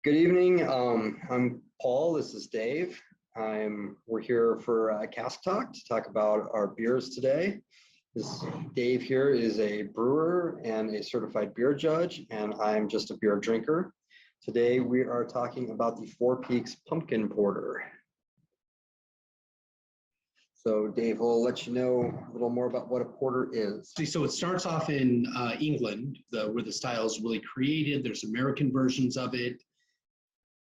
Good evening. I'm Paul. This is Dave. We're here for Cask Talk to talk about our beers today. Dave here is a brewer and a certified beer judge, and I'm just a beer drinker. Today we are talking about the Four Peaks Pumpkin Porter. So Dave will let you know a little more about what a porter is. So it starts off in England, where the style is really created. There's American versions of it.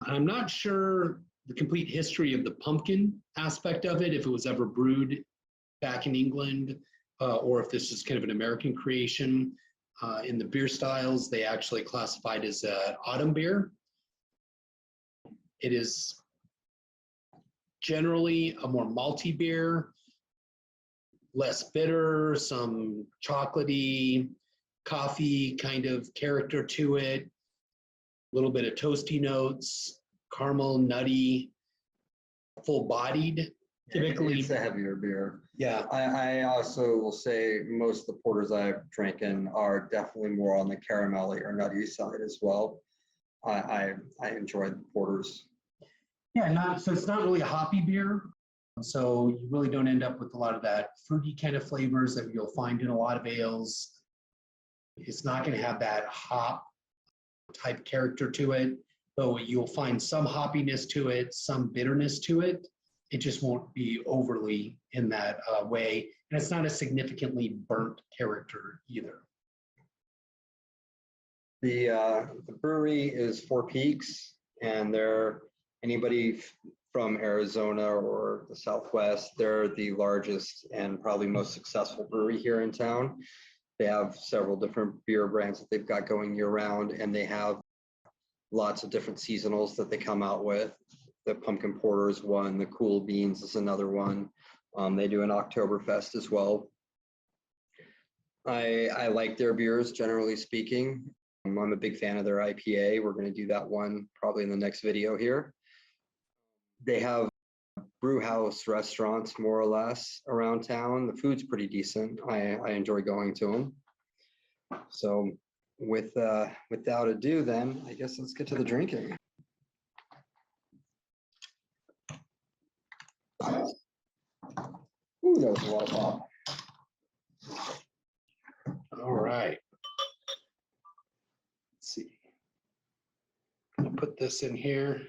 I'm not sure the complete history of the pumpkin aspect of it, if it was ever brewed back in England, or if this is kind of an American creation. In the beer styles, they actually classified as an autumn beer. It is generally a more malty beer, less bitter, some chocolatey, coffee kind of character to it, a little bit of toasty notes, caramel, nutty, full-bodied, typically. It's a heavier beer. Yeah. I also will say most of the porters I've drinking are definitely more on the caramelly or nutty side as well. I enjoy the porters. Yeah, so it's not really a hoppy beer. So you really don't end up with a lot of that fruity kind of flavors that you'll find in a lot of ales. It's not going to have that hop type character to it, though you'll find some hoppiness to it, some bitterness to it. It just won't be overly in that way. And it's not a significantly burnt character either. The brewery is Four Peaks, and anybody from Arizona or the Southwest, they're the largest and probably most successful brewery here in town. They have several different beer brands that they've got going year round, and they have lots of different seasonals that they come out with. The Pumpkin Porter is one, the Cool Beans is another one. They do an Oktoberfest as well. I like their beers, generally speaking. I'm a big fan of their IPA. We're going to do that one probably in the next video here. They have brew house restaurants more or less around town. The food's pretty decent. I enjoy going to them. So without ado then, I guess let's get to the drinking. Ooh, that was a lot of pop. All right. Let's see. I'll put this in here.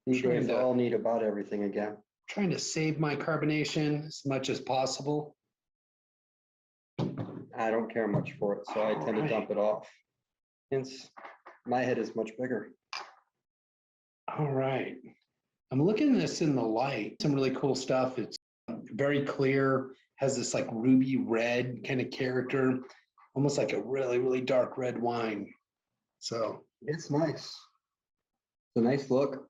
You guys all need about everything again. Trying to save my carbonation as much as possible. I don't care much for it, so I tend to dump it off. Hence, my head is much bigger. All right. I'm looking at this in the light. Some really cool stuff. It's very clear, has this like ruby red kind of character, almost like a really, really dark red wine. So it's nice. It's a nice look.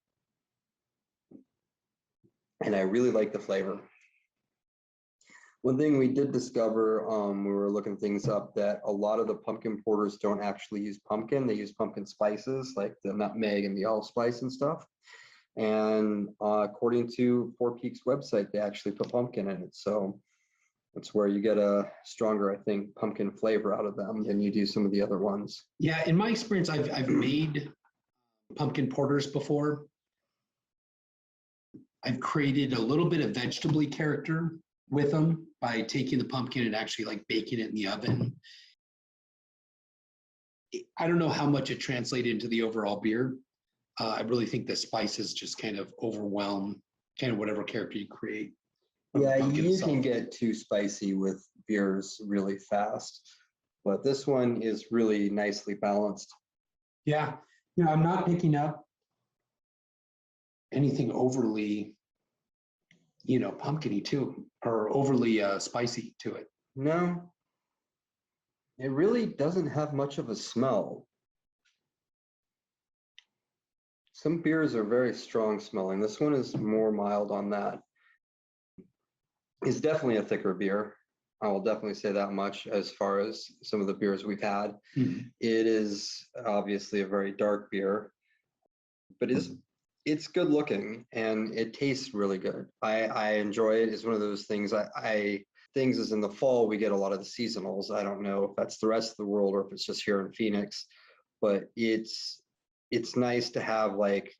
And I really like the flavor. One thing we did discover when we were looking things up, that a lot of the pumpkin porters don't actually use pumpkin. They use pumpkin spices like the nutmeg and the allspice and stuff. And according to Four Peaks website, they actually put pumpkin in it. So that's where you get a stronger, I think, pumpkin flavor out of them than you do some of the other ones. Yeah, in my experience, I've made pumpkin porters before. I've created a little bit of vegetable character with them by taking the pumpkin and actually like baking it in the oven. I don't know how much it translated into the overall beer. I really think the spices just kind of overwhelm kind of whatever character you create. Yeah, you can get too spicy with beers really fast, but this one is really nicely balanced. Yeah, I'm not picking up anything overly, pumpkin-y too, or overly spicy to it. No, it really doesn't have much of a smell. Some beers are very strong smelling. This one is more mild on that. It's definitely a thicker beer. I will definitely say that much as far as some of the beers we've had. Mm-hmm. It is obviously a very dark beer, but it's good looking and it tastes really good. I enjoy it. It's one of those things I things is in the fall, we get a lot of the seasonals. I don't know if that's the rest of the world or if it's just here in Phoenix, but it's nice to have like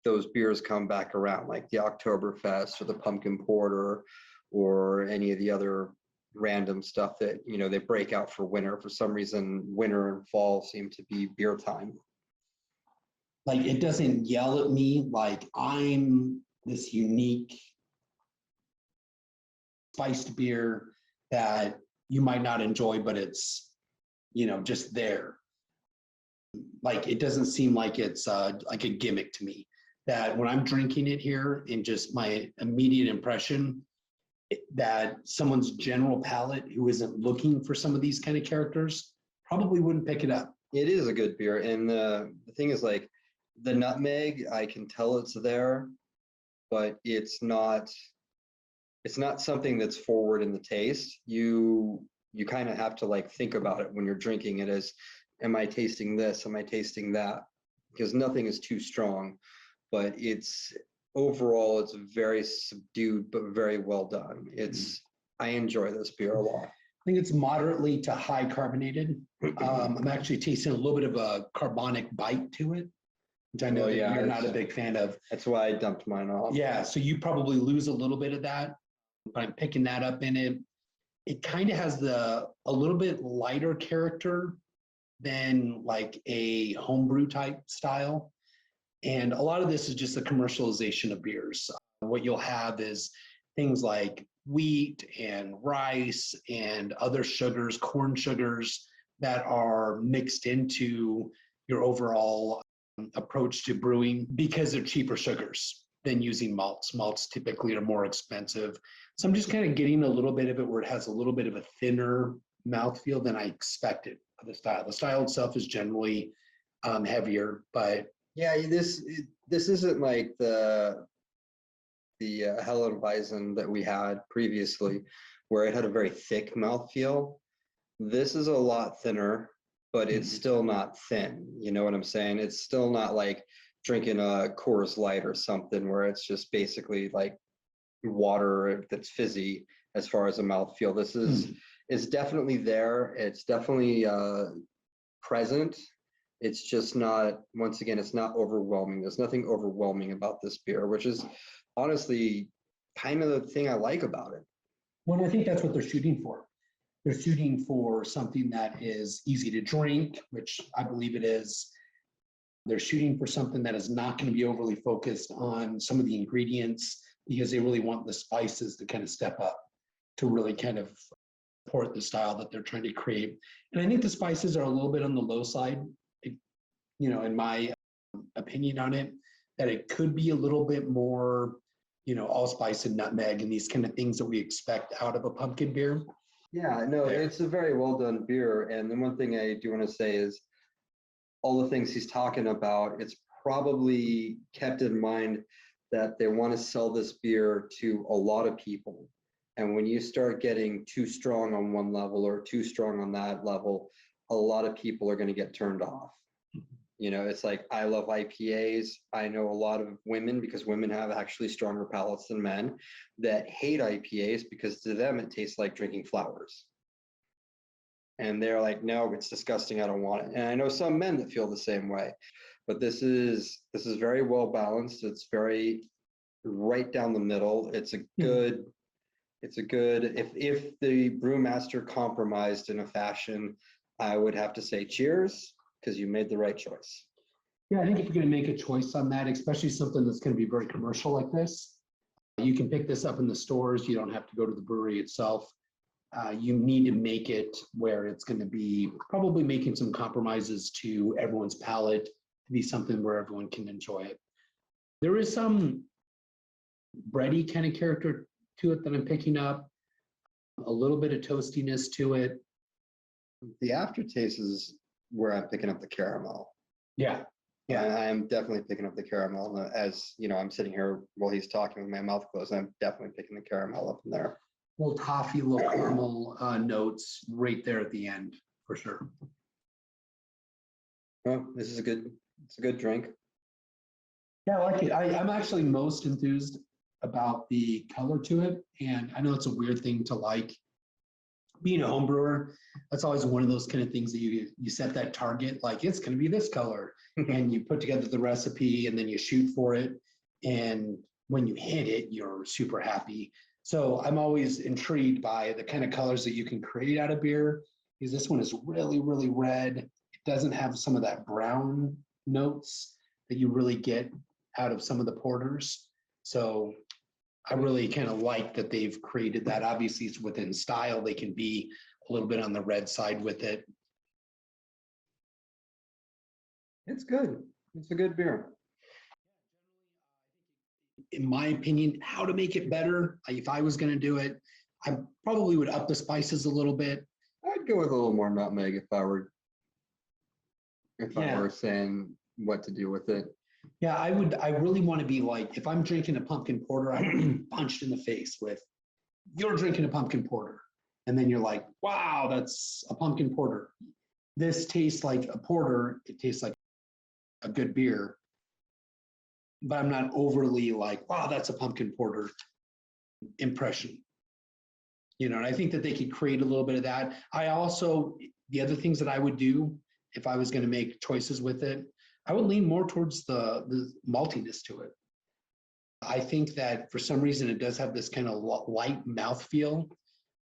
those beers come back around, like the Oktoberfest or the Pumpkin Porter or any of the other random stuff that, you know, they break out for winter. For some reason, winter and fall seem to be beer time. Like, it doesn't yell at me like I'm this unique spiced beer that you might not enjoy, but it's, you know, just there. Like, it doesn't seem like it's like a gimmick to me, that when I'm drinking it here and just my immediate impression that someone's general palate who isn't looking for some of these kind of characters probably wouldn't pick it up. It is a good beer. And the thing is, like, the nutmeg, I can tell it's there, but it's not something that's forward in the taste. You kind of have to like think about it when you're drinking it as, am I tasting this? Am I tasting that? Because nothing is too strong, but overall, it's very subdued, but very well done. I enjoy this beer a lot. I think it's moderately to high carbonated. I'm actually tasting a little bit of a carbonic bite to it, which I know that you're not a big fan of. That's why I dumped mine off. Yeah, so you probably lose a little bit of that, but I'm picking that up in it. It kind of has a little bit lighter character than like a homebrew type style. And a lot of this is just the commercialization of beers. What you'll have is things like wheat and rice and other sugars, corn sugars that are mixed into your overall approach to brewing because they're cheaper sugars than using malts. Malts typically are more expensive. So I'm just kind of getting a little bit of it where it has a little bit of a thinner mouthfeel than I expected of the style. The style itself is generally heavier, but yeah, this isn't like the Hefeweizen that we had previously, where it had a very thick mouthfeel. This is a lot thinner, but it's still not thin. You know what I'm saying? It's still not like drinking a Coors Light or something where it's just basically like water that's fizzy as far as a mouthfeel. This is definitely there. It's definitely present. It's just not, once again, it's not overwhelming. There's nothing overwhelming about this beer, which is honestly kind of the thing I like about it. Well, I think that's what they're shooting for. They're shooting for something that is easy to drink, which I believe it is. They're shooting for something that is not going to be overly focused on some of the ingredients because they really want the spices to kind of step up to really kind of support the style that they're trying to create. And I think the spices are a little bit on the low side, you know, in my opinion on it, that it could be a little bit more, you know, allspice and nutmeg and these kind of things that we expect out of a pumpkin beer. Yeah, no, it's a very well done beer. And the one thing I do want to say is all the things he's talking about, it's probably kept in mind that they want to sell this beer to a lot of people. And when you start getting too strong on one level or too strong on that level, a lot of people are going to get turned off. You know, it's like, I love IPAs. I know a lot of women, because women have actually stronger palates than men, that hate IPAs because to them it tastes like drinking flowers. And they're like, no, it's disgusting. I don't want it. And I know some men that feel the same way, but this is very well balanced. It's very right down the middle. It's a good, if the brewmaster compromised in a fashion, I would have to say cheers, because you made the right choice. Yeah, I think if you're going to make a choice on that, especially something that's going to be very commercial like this, you can pick this up in the stores. You don't have to go to the brewery itself. You need to make it where it's going to be probably making some compromises to everyone's palate to be something where everyone can enjoy it. There is some bready kind of character to it that I'm picking up, a little bit of toastiness to it. The aftertaste is where I'm picking up the caramel. Yeah. I am definitely picking up the caramel. As you know, I'm sitting here while he's talking with my mouth closed. I'm definitely picking the caramel up in there. Little toffee, little caramel notes right there at the end, for sure. Oh, it's a good drink. Yeah, I like it. I'm actually most enthused about the color to it. And I know it's a weird thing to like. Being a home brewer, that's always one of those kind of things that you set that target, like it's going to be this color, and you put together the recipe and then you shoot for it. And when you hit it, you're super happy. So I'm always intrigued by the kind of colors that you can create out of beer, because this one is really, really red. It doesn't have some of that brown notes that you really get out of some of the porters. So I really kind of like that they've created that. Obviously, it's within style. They can be a little bit on the red side with it. It's good. It's a good beer. In my opinion, how to make it better, if I was going to do it, I probably would up the spices a little bit. I'd go with a little more nutmeg if I were Yeah. saying what to do with it. Yeah, I would. I really want to be like, if I'm drinking a pumpkin porter, I would be punched in the face with, you're drinking a pumpkin porter. And then you're like, wow, that's a pumpkin porter. This tastes like a porter. It tastes like a good beer. But I'm not overly like, wow, that's a pumpkin porter impression. You know, and I think that they could create a little bit of that. I also, the other things that I would do if I was going to make choices with it, I would lean more towards the maltiness to it. I think that for some reason it does have this kind of light mouthfeel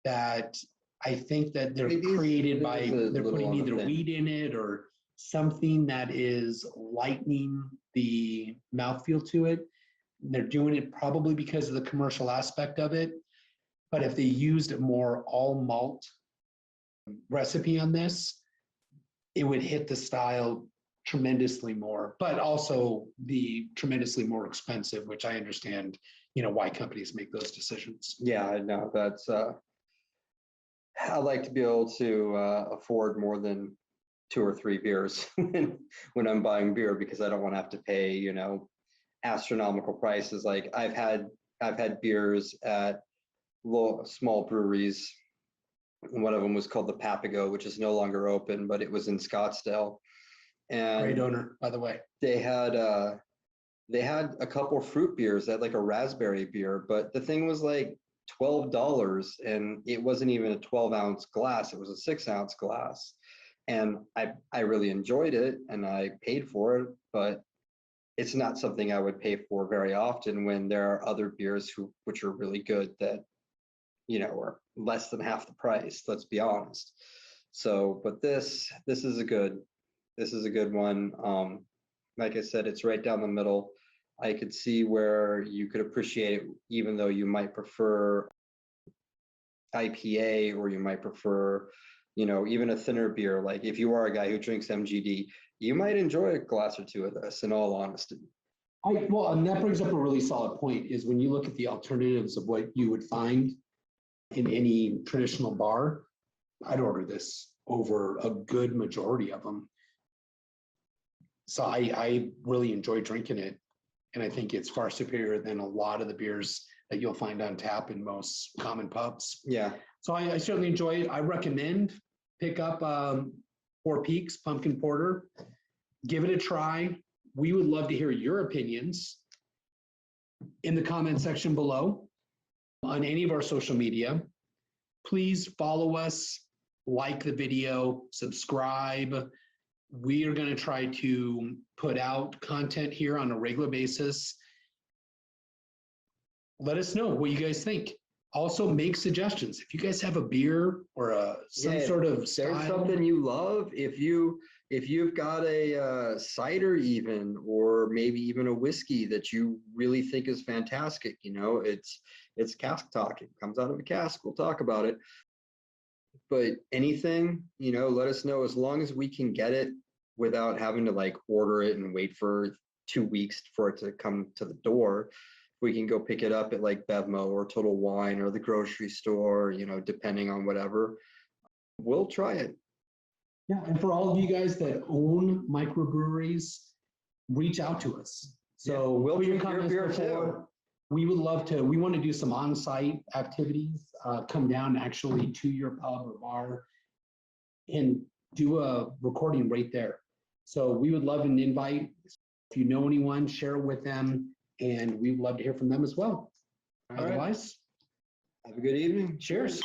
that I think that they're created by, they're putting either wheat in it or something that is lightening the mouthfeel to it. They're doing it probably because of the commercial aspect of it. But if they used a more all malt recipe on this, it would hit the style tremendously more, but also be tremendously more expensive, which I understand, you know, why companies make those decisions. Yeah, I know that's, I like to be able to afford more than 2 or 3 beers when I'm buying beer, because I don't want to have to pay, you know, astronomical prices. Like I've had beers at small breweries. One of them was called the Papago, which is no longer open, but it was in Scottsdale. And great owner, by the way. They had a couple of fruit beers. They had like a raspberry beer, but the thing was like $12, and it wasn't even a 12-ounce glass. It was a 6-ounce glass. And I really enjoyed it and I paid for it, but it's not something I would pay for very often when there are other beers which are really good that, you know, are less than half the price, let's be honest. So, but this is a good one. Like I said, it's right down the middle. I could see where you could appreciate it, even though you might prefer IPA, or you might prefer, you know, even a thinner beer. Like if you are a guy who drinks MGD, you might enjoy a glass or two of this, in all honesty. Well, and that brings up a really solid point, is when you look at the alternatives of what you would find in any traditional bar, I'd order this over a good majority of them. So I really enjoy drinking it. And I think it's far superior than a lot of the beers that you'll find on tap in most common pubs. Yeah. So I certainly enjoy it. I recommend pick up Four Peaks Pumpkin Porter. Give it a try. We would love to hear your opinions in the comment section below on any of our social media. Please follow us, like the video, subscribe. We are going to try to put out content here on a regular basis. Let us know what you guys think. Also, make suggestions. If you guys have a beer or some sort of style, there's something you love, if you've got a cider even, or maybe even a whiskey that you really think is fantastic, you know, it's Cask Talk. It comes out of a cask. We'll talk about it. But anything, you know, let us know, as long as we can get it without having to like order it and wait for 2 weeks for it to come to the door. We can go pick it up at like Bevmo or Total Wine or the grocery store, you know, depending on whatever. We'll try it. Yeah, and for all of you guys that own microbreweries, reach out to us. So we'll put your drink your comments beer before. too. We would love to, we want to do some on-site activities, come down actually to your pub or bar and do a recording right there. So we would love an invite. If you know anyone, share it with them, and we'd love to hear from them as well. All right. Otherwise, Have a good evening. cheers.